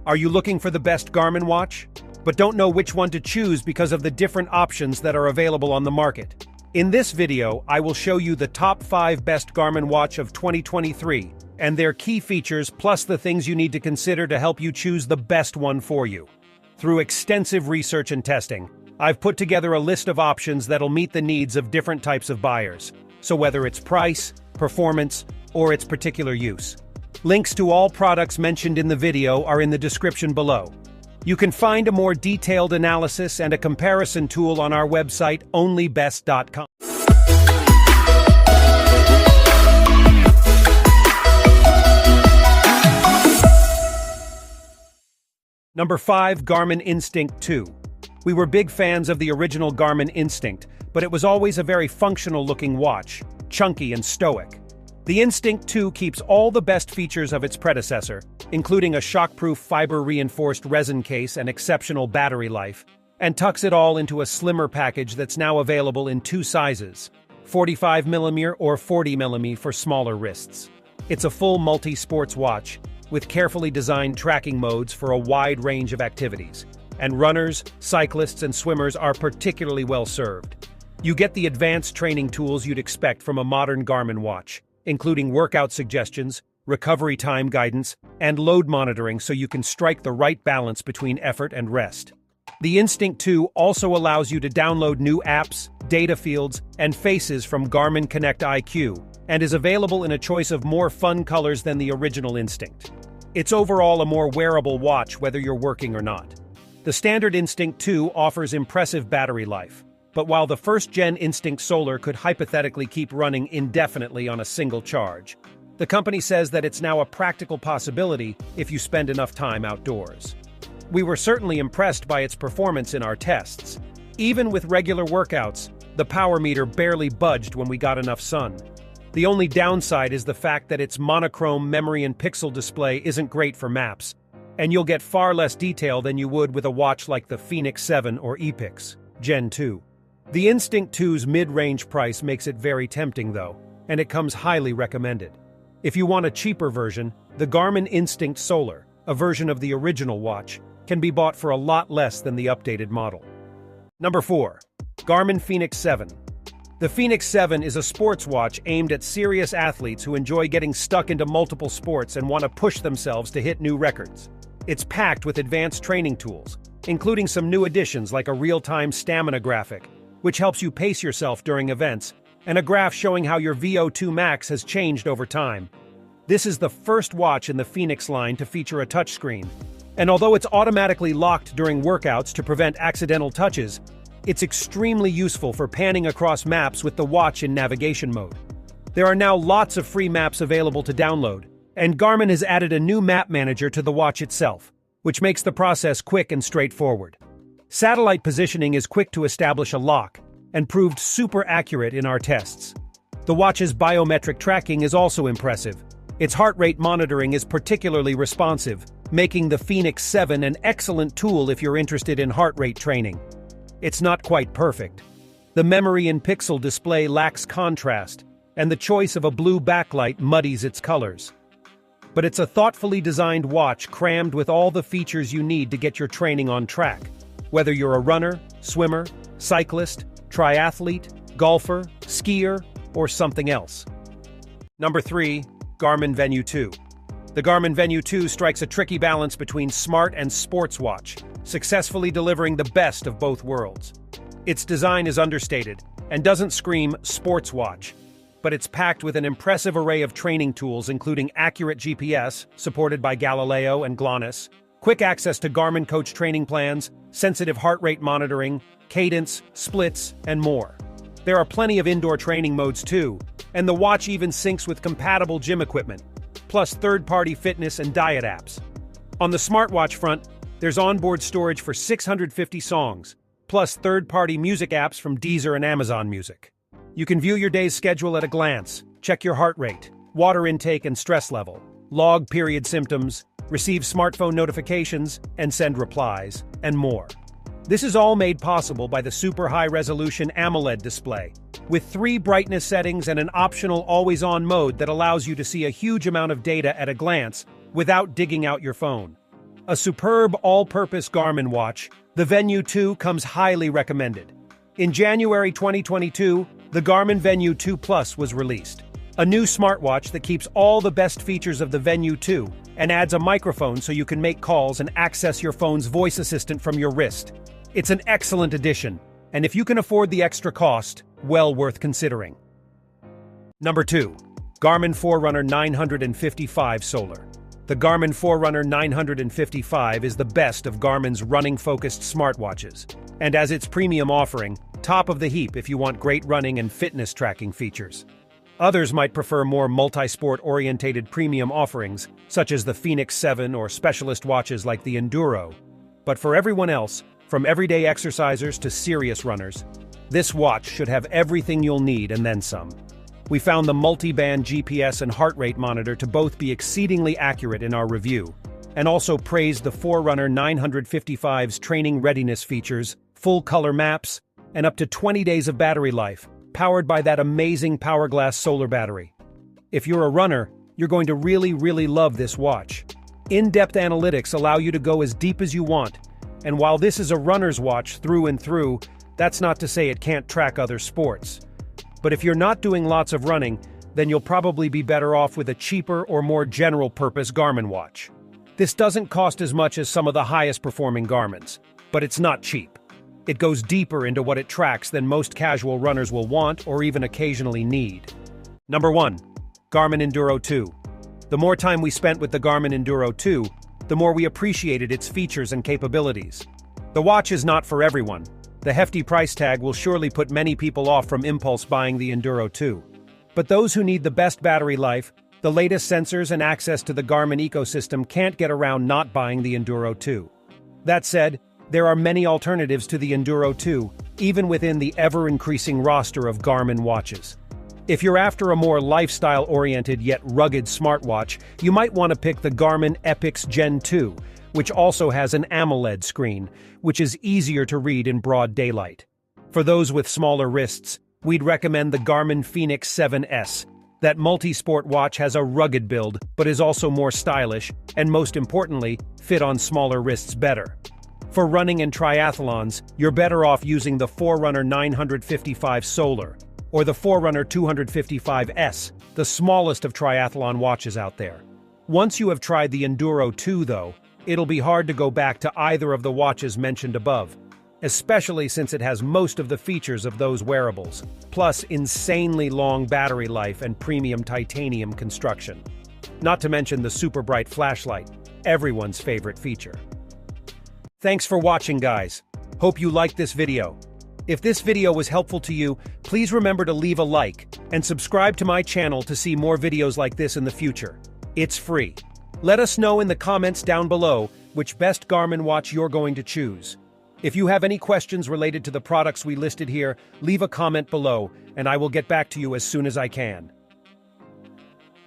Are you looking for the best Garmin watch, but don't know which one to choose because of the different options that are available on the market? In this video, I will show you the top 5 best Garmin watch of 2023 and their key features plus the things you need to consider to help you choose the best one for you. Through extensive research and testing, I've put together a list of options that'll meet the needs of different types of buyers. So whether it's price, performance, or its particular use. Links to all products mentioned in the video are in the description below. You can find a more detailed analysis and a comparison tool on our website, onlybest.com. Number 5. Garmin Instinct 2. We were big fans of the original Garmin Instinct, but it was always a very functional-looking watch, chunky and stoic. The Instinct 2 keeps all the best features of its predecessor, including a shockproof fiber-reinforced resin case and exceptional battery life, and tucks it all into a slimmer package that's now available in 2 sizes, 45mm or 40mm for smaller wrists. It's a full multi-sports watch, with carefully designed tracking modes for a wide range of activities, and runners, cyclists, and swimmers are particularly well served. You get the advanced training tools you'd expect from a modern Garmin watch, including workout suggestions, recovery time guidance, and load monitoring so you can strike the right balance between effort and rest. The Instinct 2 also allows you to download new apps, data fields, and faces from Garmin Connect IQ, and is available in a choice of more fun colors than the original Instinct. It's overall a more wearable watch whether you're working or not. The standard Instinct 2 offers impressive battery life, but while the first-gen Instinct Solar could hypothetically keep running indefinitely on a single charge, the company says that it's now a practical possibility if you spend enough time outdoors. We were certainly impressed by its performance in our tests. Even with regular workouts, the power meter barely budged when we got enough sun. The only downside is the fact that its monochrome memory and pixel display isn't great for maps, and you'll get far less detail than you would with a watch like the Fenix 7 or Epix Gen 2. The Instinct 2's mid-range price makes it very tempting though, and it comes highly recommended. If you want a cheaper version, the Garmin Instinct Solar, a version of the original watch, can be bought for a lot less than the updated model. Number 4. Garmin Fenix 7. The Fenix 7 is a sports watch aimed at serious athletes who enjoy getting stuck into multiple sports and want to push themselves to hit new records. It's packed with advanced training tools, including some new additions like a real-time stamina graphic, which helps you pace yourself during events, and a graph showing how your VO2 max has changed over time. This is the first watch in the Fenix line to feature a touchscreen, and although it's automatically locked during workouts to prevent accidental touches, it's extremely useful for panning across maps with the watch in navigation mode. There are now lots of free maps available to download, and Garmin has added a new map manager to the watch itself, which makes the process quick and straightforward. Satellite positioning is quick to establish a lock, and proved super accurate in our tests. The watch's biometric tracking is also impressive. Its heart rate monitoring is particularly responsive, making the Fenix 7 an excellent tool if you're interested in heart rate training. It's not quite perfect. The memory and pixel display lacks contrast, and the choice of a blue backlight muddies its colors. But it's a thoughtfully designed watch crammed with all the features you need to get your training on track. Whether you're a runner, swimmer, cyclist, triathlete, golfer, skier, or something else. Number 3. Garmin Venu 2. The Garmin Venu 2 strikes a tricky balance between smart and sports watch, successfully delivering the best of both worlds. Its design is understated and doesn't scream sports watch, but it's packed with an impressive array of training tools including accurate GPS, supported by Galileo and GLONASS, quick access to Garmin Coach training plans, sensitive heart rate monitoring, cadence, splits, and more. There are plenty of indoor training modes too, and the watch even syncs with compatible gym equipment, plus third-party fitness and diet apps. On the smartwatch front, there's onboard storage for 650 songs, plus third-party music apps from Deezer and Amazon Music. You can view your day's schedule at a glance, check your heart rate, water intake and stress level, log period symptoms, receive smartphone notifications, and send replies, and more. This is all made possible by the super high-resolution AMOLED display, with 3 brightness settings and an optional always-on mode that allows you to see a huge amount of data at a glance without digging out your phone. A superb all-purpose Garmin watch, the Venu 2 comes highly recommended. In January 2022, the Garmin Venu 2 Plus was released. A new smartwatch that keeps all the best features of the Venu 2 and adds a microphone so you can make calls and access your phone's voice assistant from your wrist. It's an excellent addition, and if you can afford the extra cost, well worth considering. Number 2. Garmin Forerunner 955 Solar. The Garmin Forerunner 955 is the best of Garmin's running-focused smartwatches, and as its premium offering, top of the heap if you want great running and fitness tracking features. Others might prefer more multi-sport-orientated premium offerings, such as the Fenix 7 or specialist watches like the Enduro. But for everyone else, from everyday exercisers to serious runners, this watch should have everything you'll need and then some. We found the multi-band GPS and heart rate monitor to both be exceedingly accurate in our review, and also praised the Forerunner 955's training readiness features, full-color maps, and up to 20 days of battery life, powered by that amazing Powerglass solar battery. If you're a runner, you're going to really love this watch. In-depth analytics allow you to go as deep as you want, and while this is a runner's watch through and through, that's not to say it can't track other sports. But if you're not doing lots of running, then you'll probably be better off with a cheaper or more general-purpose Garmin watch. This doesn't cost as much as some of the highest-performing Garmins, but it's not cheap. It goes deeper into what it tracks than most casual runners will want or even occasionally need. Number 1. Garmin Enduro 2. The more time we spent with the Garmin Enduro 2, the more we appreciated its features and capabilities. The watch is not for everyone. The hefty price tag will surely put many people off from impulse buying the Enduro 2. But those who need the best battery life, the latest sensors and access to the Garmin ecosystem can't get around not buying the Enduro 2. That said, there are many alternatives to the Enduro 2, even within the ever-increasing roster of Garmin watches. If you're after a more lifestyle-oriented yet rugged smartwatch, you might want to pick the Garmin Epix Gen 2, which also has an AMOLED screen, which is easier to read in broad daylight. For those with smaller wrists, we'd recommend the Garmin Fenix 7S. That multi-sport watch has a rugged build, but is also more stylish, and most importantly, fit on smaller wrists better. For running and triathlons, you're better off using the Forerunner 955 Solar, or the Forerunner 255S, the smallest of triathlon watches out there. Once you have tried the Enduro 2, though, it'll be hard to go back to either of the watches mentioned above, especially since it has most of the features of those wearables, plus insanely long battery life and premium titanium construction. Not to mention the super bright flashlight, everyone's favorite feature. Thanks for watching, guys. Hope you liked this video. If this video was helpful to you, please remember to leave a like and subscribe to my channel to see more videos like this in the future. It's free. Let us know in the comments down below which best Garmin watch you're going to choose. If you have any questions related to the products we listed here, leave a comment below, and I will get back to you as soon as I can.